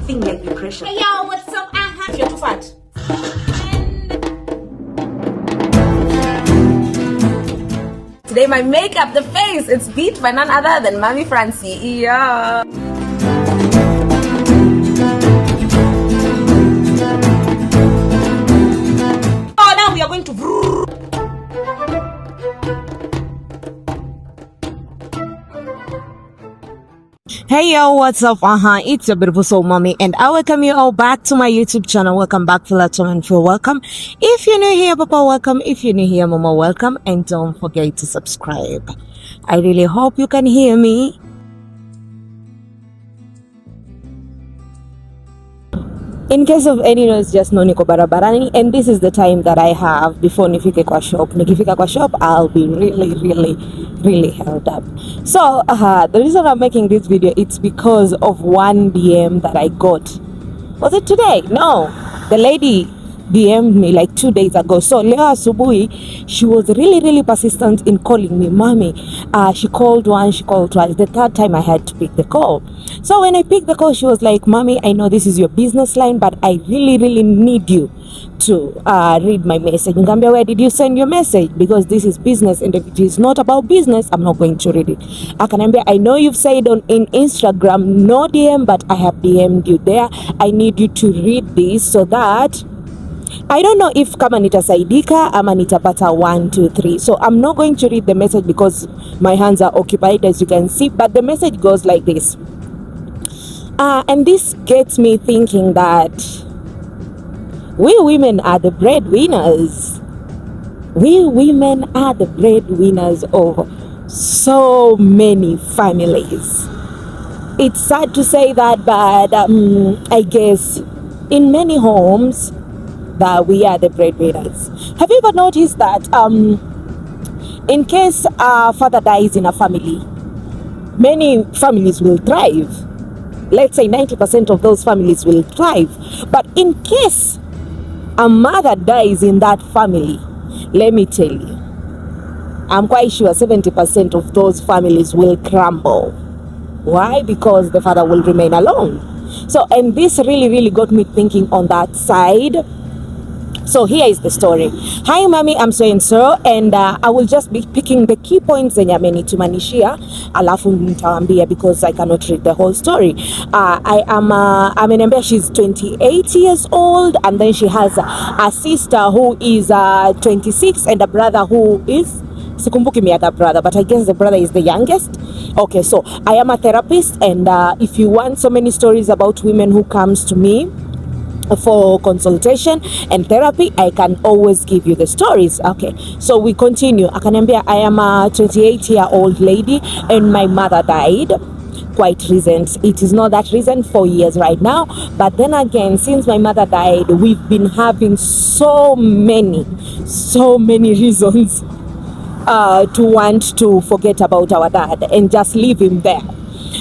anything like depression. Hey yo, what's up? You're too fat. Today my makeup, the face, it's beat by none other than Mommy Francie. Yeah. Oh, now we are going to. Hey yo, what's up? It's your beautiful soul mommy, and I welcome you all back to my YouTube channel. Welcome back, Philatom, and feel welcome. If you're new here, Papa, welcome. If you're new here, Mama, welcome. And don't forget to subscribe. I really hope you can hear me. In case of any noise, just know niko barabarani, and this is the time that I have before nifike kwa shop. Nikifika kwa shop, I'll be really held up. So the reason I'm making this video, it's because of one DM that I got. Was it today? No, the lady DM'd me like 2 days ago. So leo asubuhi, she was really persistent in calling me mommy. She called once, she called twice. The third time I had to pick the call. So when I picked the call, she was like, mommy, I know this is your business line, but I really need you to read my message. Ngambia, where did you send your message? Because this is business, and if it is not about business, I'm not going to read it. Akanambia, I know you've said in Instagram no DM, but I have DM'd you there. I need you to read this so that I don't know if kama nitasaidika ama nitapata 1, 2, 3. So I'm not going to read the message because my hands are occupied, as you can see. But the message goes like this. And this gets me thinking that we women are the breadwinners. We women are the breadwinners of so many families. It's sad to say that, but I guess in many homes that we are the breadwinners. Have you ever noticed that in case a father dies in a family, many families will thrive? Let's say 90% of those families will thrive. But in case a mother dies in that family, let me tell you, I'm quite sure 70% of those families will crumble. Why? Because the father will remain alone. So, and this really got me thinking on that side. So here is the story. Hi mommy, I'm so and so, and I will just be picking the key points zenye amenitumanishia, alafu nitawaambia because I cannot read the whole story. Ameniambia she's 28 years old, and then she has a sister who is 26 and a brother who is, sikumbuki miaka brother, but I guess the brother is the youngest. Okay, so I am a therapist, and if you want so many stories about women who comes to me for consultation and therapy, I can always give you the stories. Okay, so we continue. Akaniambia, I am a 28-year-old lady and my mother died quite recent. It is not that recent, 4 years right now, but then again, since my mother died, we've been having so many reasons to want to forget about our dad and just leave him there.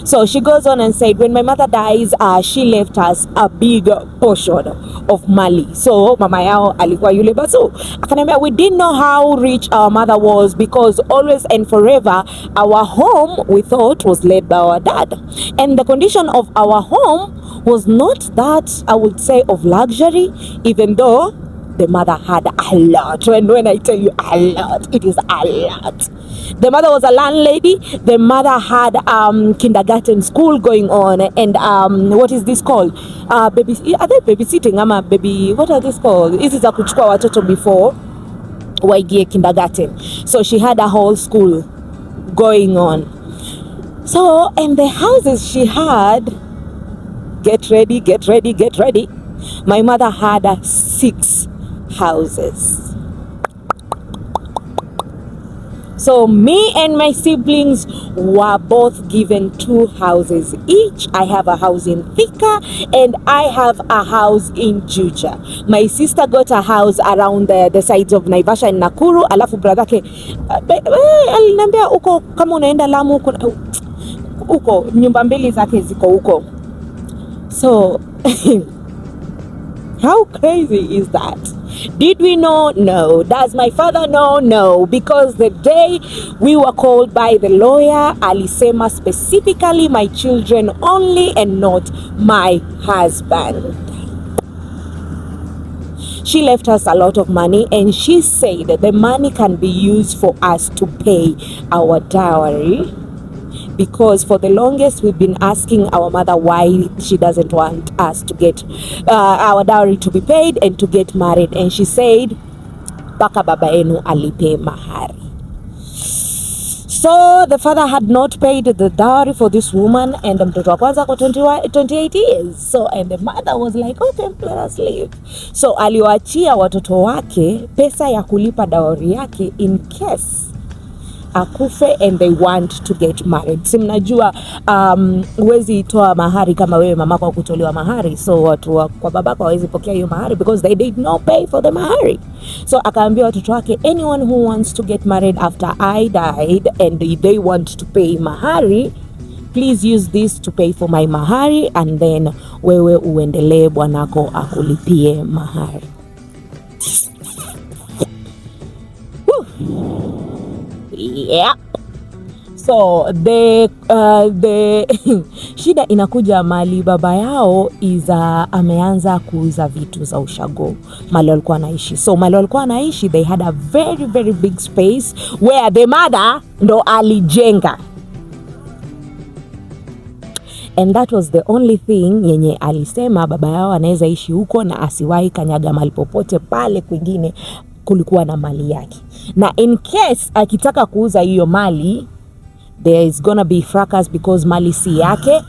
So she goes on and said, when my mother dies, she left us a big portion of Mali. So mama yao alikuwa yule bazu. Akaniambia, we didn't know how rich our mother was because always and forever our home, we thought, was led by our dad. And the condition of our home was not that, I would say, of luxury, even though the mother had a lot. When I tell you a lot, it is a lot. The mother was a landlady. The mother had kindergarten school going on, and what is this called? Baby, are they babysitting? Baby, what are these called? This is a kuchukua watoto before waingie kindergarten. So she had a whole school going on. So, and the houses she had, get ready. My mother had 6 houses. So me and my siblings were both given 2 houses each. I have a house in Thika and I have a house in Juja. My sister got a house around the sides of Naivasha and Nakuru. Alafu bradake alinambia uko kama unaenda Lamu uko nyumba mbili zake ziko uko. So how crazy is that? Did we know? No. Does my father know? No. Because the day we were called by the lawyer, alisema specifically my children only and not my husband. She left us a lot of money, and she said that the money can be used for us to pay our dowry, because for the longest we've been asking our mother why she doesn't want us to get our dowry to be paid and to get married, and she said mpaka baba yenu alipe mahari. So the father had not paid the dowry for this woman, and mtoto wa kwanza kwa 28 years. So and the mother was like, okay, let us leave. So aliwaachia watoto wake pesa ya kulipa dowry yake in case akufe and they want to get married. Si mnajua huwezi toa mahari kama wewe mamako hakutolewa mahari, so watu kwa babako hawezi pokea hiyo mahari because they did not pay for the mahari. So akaambia watoto wake, anyone who wants to get married after I died and they want to pay mahari, please use this to pay for my mahari, and then wewe uendelee bwanako akulipie mahari. Yeah. So the shida inakuja mali baba yao ameanza kuuza vitu za ushago mali walikuwa naishi. So mali walikuwa naishi, they had a very very big space where the mother ndo alijenga, and that was the only thing yenye alisema baba yao anaweza ishi huko na asiwahi kanyaga mali popote pale kwingine kulikuwa na mali yake. Na in case akitaka kuuza hiyo mali, there is gonna be fracas because mali si yake,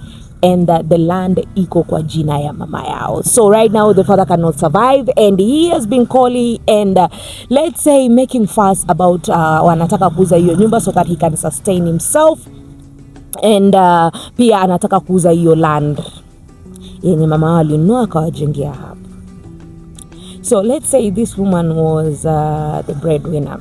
and the land iko kwa jina ya mama yao. So right now the father cannot survive, and he has been calling and let's say making fuss about wanataka kuuza hiyo nyumba so that he can sustain himself, and pia anataka kuuza hiyo land yenye mama yao alinunua akawajengea hapo. So let's say this woman was the breadwinner.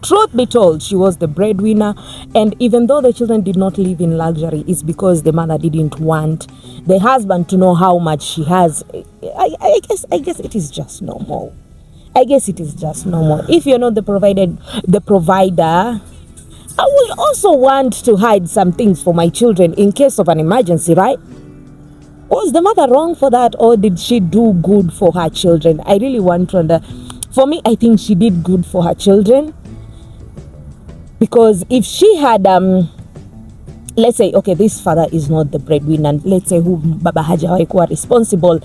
Truth be told, she was the breadwinner, and even though the children did not live in luxury, it's because the mother didn't want the husband to know how much she has. I guess it is just normal. I guess it is just normal. If you're not the provider, I will also want to hide some things for my children in case of an emergency, right? Was the mother wrong for that, or did she do good for her children? I really want to wonder. For me, I think she did good for her children, because if she had let's say, okay, this father is not the breadwinner, let's say who baba hajawahi kuwa responsible,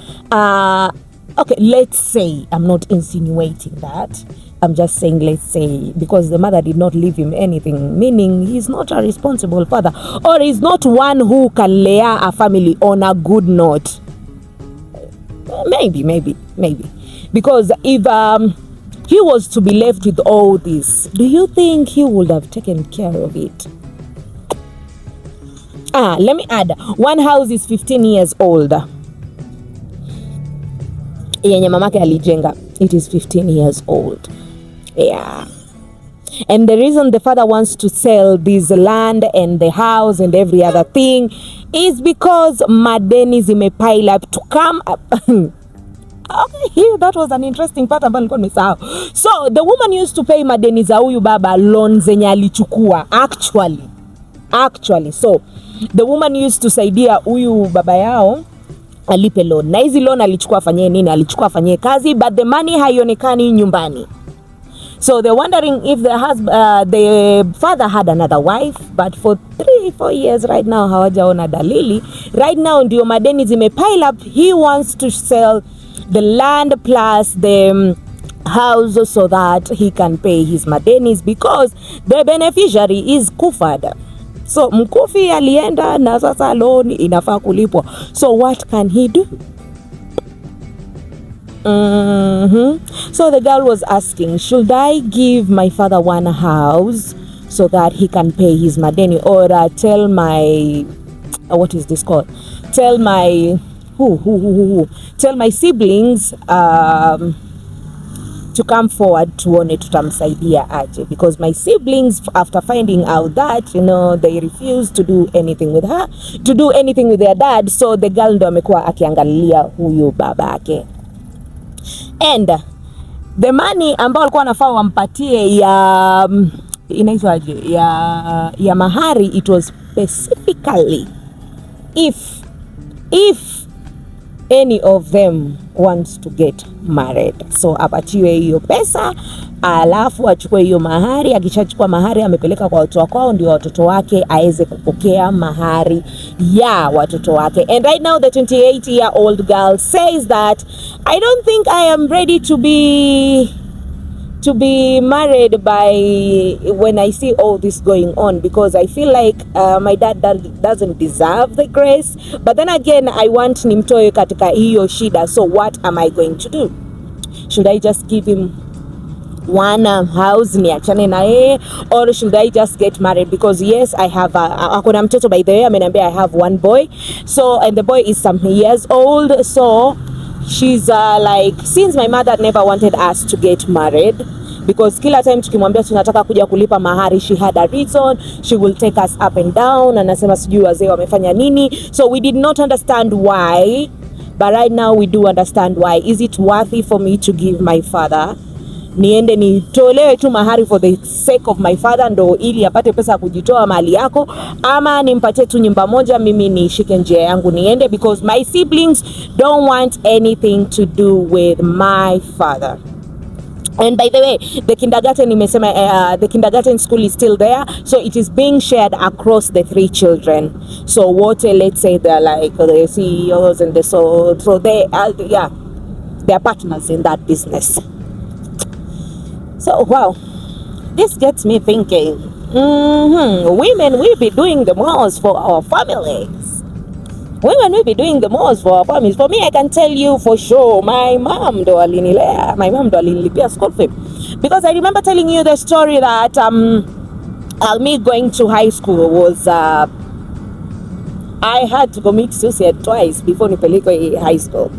okay, let's say, I'm not insinuating that, I'm just saying let's say, because the mother did not leave him anything, meaning he's not a responsible father, or he's not one who can lay a family on a good note. Maybe, because if he was to be left with all this, do you think he would have taken care of it? Let me add, one house is 15 years old yenye mamake alijenga, it is 15 years old. Yeah. And the reason the father wants to sell this land and the house and every other thing is because madeni zimepile up to come up. Okay, here, that was an interesting part ambayo nilikuwa nimesahau. So the woman used to pay madeni za huyu baba, loan zenye alichukua actually. So the woman used to saidia huyu baba yao alipe loan. Na hizi loan alichukua afanyie nini? Alichukua afanyie kazi, but the money haionekani nyumbani. So they're wondering if the father had another wife, but for 3-4 years right now hawajaona dalili. Right now ndio madeni zimepile up. He wants to sell the land plus the house so that he can pay his madenis, because the beneficiary is kufada. So mkufi alienda na sasa loan inafaa kulipwa. So what can he do? So the girl was asking, should I give my father one house so that he can pay his madeni, or tell my what is this called? Tell my tell my siblings to come forward tuone tutamsaidia aje, because my siblings, after finding out that, they refuse to do anything with her, to do anything with their dad. So the girl ndo amekuwa akiangalilia huyu babake. And the money ambao walikuwa wanafaa wampatie ya inaitwaje ya mahari, it was specifically if any of them wants to get married, so apatiwe hiyo pesa, alafu achukue hiyo mahari. Akishachukua mahari amepeleka kwa watoto wao, ndio watoto wake aweze kupokea mahari ya watoto wake. And right now the 28-year-old girl says that I don't think I am ready to be married by when I see all this going on, because I feel like my dad doesn't deserve the grace, but then again I want nimtoe katika hiyo shida. So what am I going to do? Should I just give him one house niachane na yeye, or should I just get married? Because yes, I have akona mtoto, by the way ameniambia I have one boy, so and the boy is some years old. So she's like, since my mother never wanted us to get married, because kila time tukimwambia tunataka kuja kulipa mahari, she had a reason, she will take us up and down, anasema sijui wazee wamefanya nini. So we did not understand why, but right now we do understand why. Is it worthy for me to give my father, niende nitolewe tu mahari for the sake of my father ndo ili apate pesa kujitoa mali yako, ama nimpatie tu nyumba moja mimi nishike njia yangu niende, because my siblings don't want anything to do with my father. And by the way, the kindergarten nimesema the kindergarten school is still there, so it is being shared across the 3 children. So what, let's say they're like the CEOs and so they are they're partners in that business. So wow, this gets me thinking, women will be doing the most for our families. Women will be doing the most for our families. For me, I can tell you for sure, my mom ndo alinilea, my mom ndo alinilipia school fee. Because I remember telling you the story that me going to high school was I had to commit suicide twice before nipelekwe high school.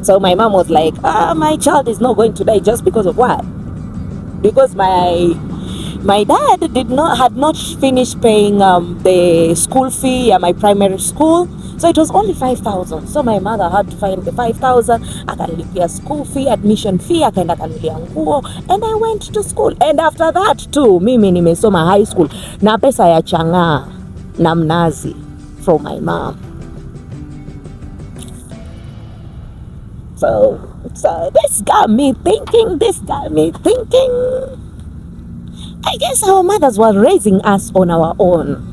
So my mom was like, my child is not going to die just because of what? Because my dad had not finished paying the school fee at my primary school, so it was only 5,000. So my mother had to find the 5,000, akanilipia school fee, admission fee, akaenda akanunulia nguo, and I went to school. And after that too, mimi nimesoma high school na pesa ya chang'aa na mnazi from my mom. So this got me thinking. I guess our mothers were raising us on our own.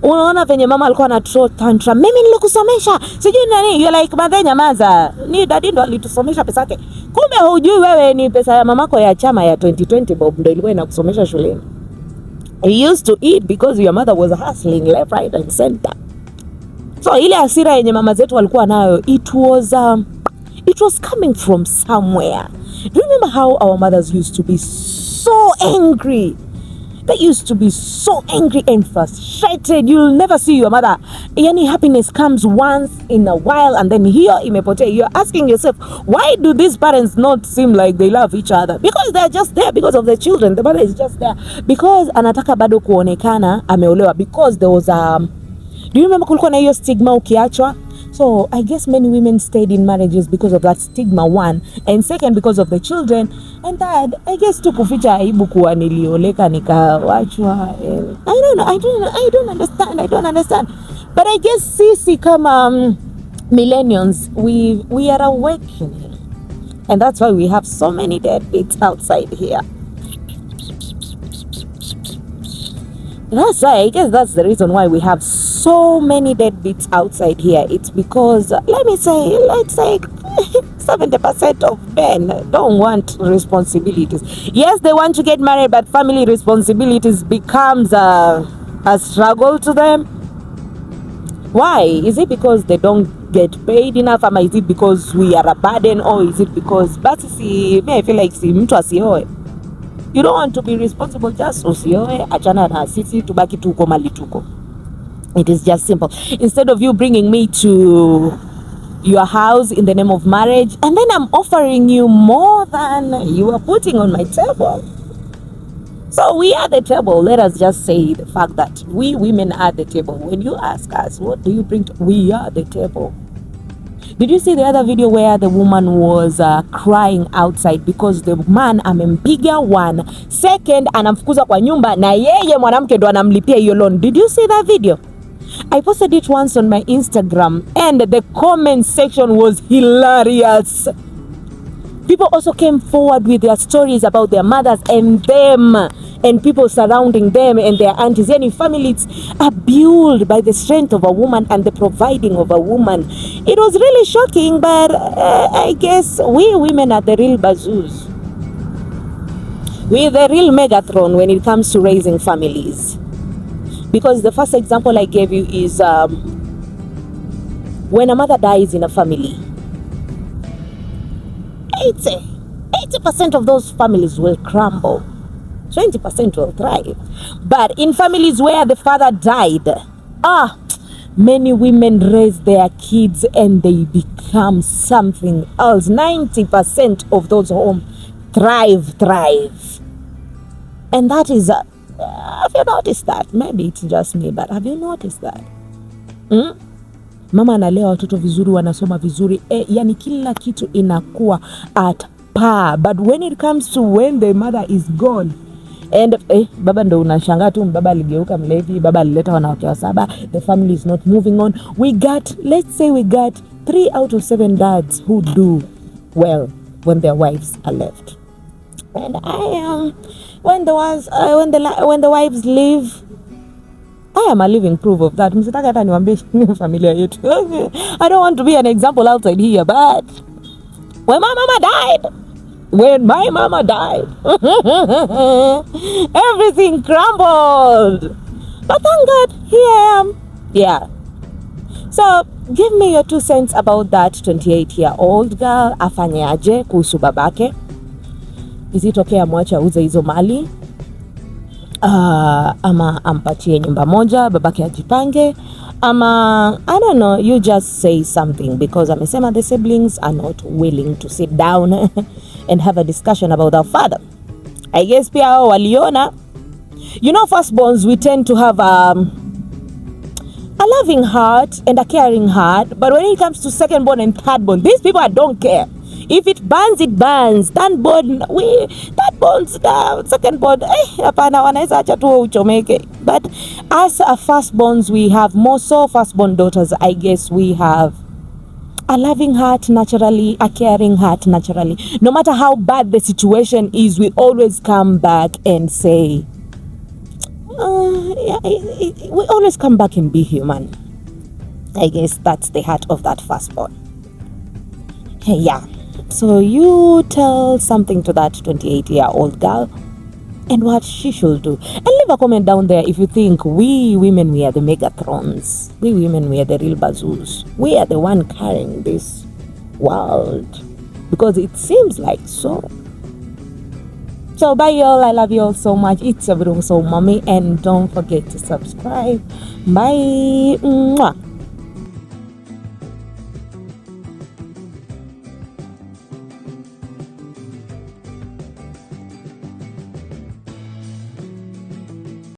Unaona venye mama alikuwa na throw tantrum, mimi nilikusomesha sijui nani, you're like, madhe nyamaza, ni daddy ndo alitusomesha pesa yake. Kumbe hujui wewe ni pesa ya mamako ya chama ya 2020 bob ndo ilikuwa inakusomesha shuleni. You used to eat because your mother was hustling left, right and center. So ile hasira yenye mama zetu walikuwa nayo, it was coming from somewhere. Do you remember how our mothers used to be so angry? They used to be so angry and frustrated. You'll never see your mother. Yani happiness comes once in a while and then hiyo imepotea. You're asking yourself, why do these parents not seem like they love each other? Because they're just there because of the children. The mother is just there because anataka bado kuonekana ameolewa. Because there was do you remember kulikuwa na hiyo stigma ukiachwa? So I guess many women stayed in marriages because of that stigma, one, and second because of the children, and third, I guess tu kuficha aibu kuwa nilioleka nikawachwa. I don't understand. But I guess sisi kama millennials, we are awakening, and that's why we have so many deadbeats outside here. I guess that's the reason why we have so many deadbeats outside here. It's because, let's say 70% of men don't want responsibilities. Yes, they want to get married, but family responsibilities becomes a struggle to them. Why? Is it because they don't get paid enough? Or is it because we are a burden? Or is it because, I feel like mtu asioe. You don't want to be responsible, just usioe, achana na sisi tubaki tuko mali tuko. It is just simple. Instead of you bringing me to your house in the name of marriage, and then I'm offering you more than you are putting on my table. So we are the table. Let us just say the fact that we women are the table. When you ask us, what do you bring to, we are the table. Did you see the other video where the woman was crying outside because the man amempiga 1 second, anamfukuza kwa nyumba na yeye mwanamke ndo anamlipia hiyo loan? Did you see that video? I posted it once on my Instagram and the comment section was hilarious. People also came forward with their stories about their mothers and them and people surrounding them and their aunties. Yani families are built by the strength of a woman and the providing of a woman. It was really shocking, but I guess we women are the real bazoos. We're the real Megatron when it comes to raising families. Because the first example I gave you is when a mother dies in a family, 80% of those families will crumble. 20% will thrive. But in families where the father died, many women raise their kids and they become something else. 90% of those homes thrive. And that is, have you noticed that? Maybe it's just me, but have you noticed that? Mama analea watoto vizuri, wanasoma vizuri, yani kila kitu inakuwa at par. But when it comes to when the mother is gone, and baba ndo unashangaa tu, baba aligeuka mlevi, baba alileta wanawake wa 7, the family is not moving on. Let's say we got 3 out of 7 dads who do well when their wives are left. And when the wives leave, I am a living proof of that. Msitaka hata niwaambie familia yetu. I don't want to be an example outside here, but when my mama died, everything crumbled. But thank God, here I am. Yeah. So, give me your 2 cents about that 28-year-old girl. Afanye aje kuhusu babake? Is it okay amwache auze hizo mali? Ama ampatie nyumba moja, babake ajipange? Ama, I don't know, you just say something, because amesema the siblings are not willing to sit down and have a discussion about our father. I guess pia hao waliona, you know, firstborns, we tend to have a loving heart and a caring heart, but when it comes to secondborn and thirdborn, these people don't care. If it burns, it burns. Thirdborn, secondborn, hapana, wanaweza acha tu uchomeke. But as a firstborns, we have more so firstborn daughters. I guess we have a loving heart naturally, a caring heart naturally. No matter how bad the situation is, we always come back and say, we always come back and be human. I guess that's the heart of that firstborn. Hey, yeah. So you tell something to that 28-year-old girl and what she should do. And leave a comment down there if you think we women, we are the Megatrons. We women, we are the real bazoos. We are the one carrying this world. Because it seems like so. So bye y'all. I love you all so much. It's your Mommy. And don't forget to subscribe. Bye. Mwah.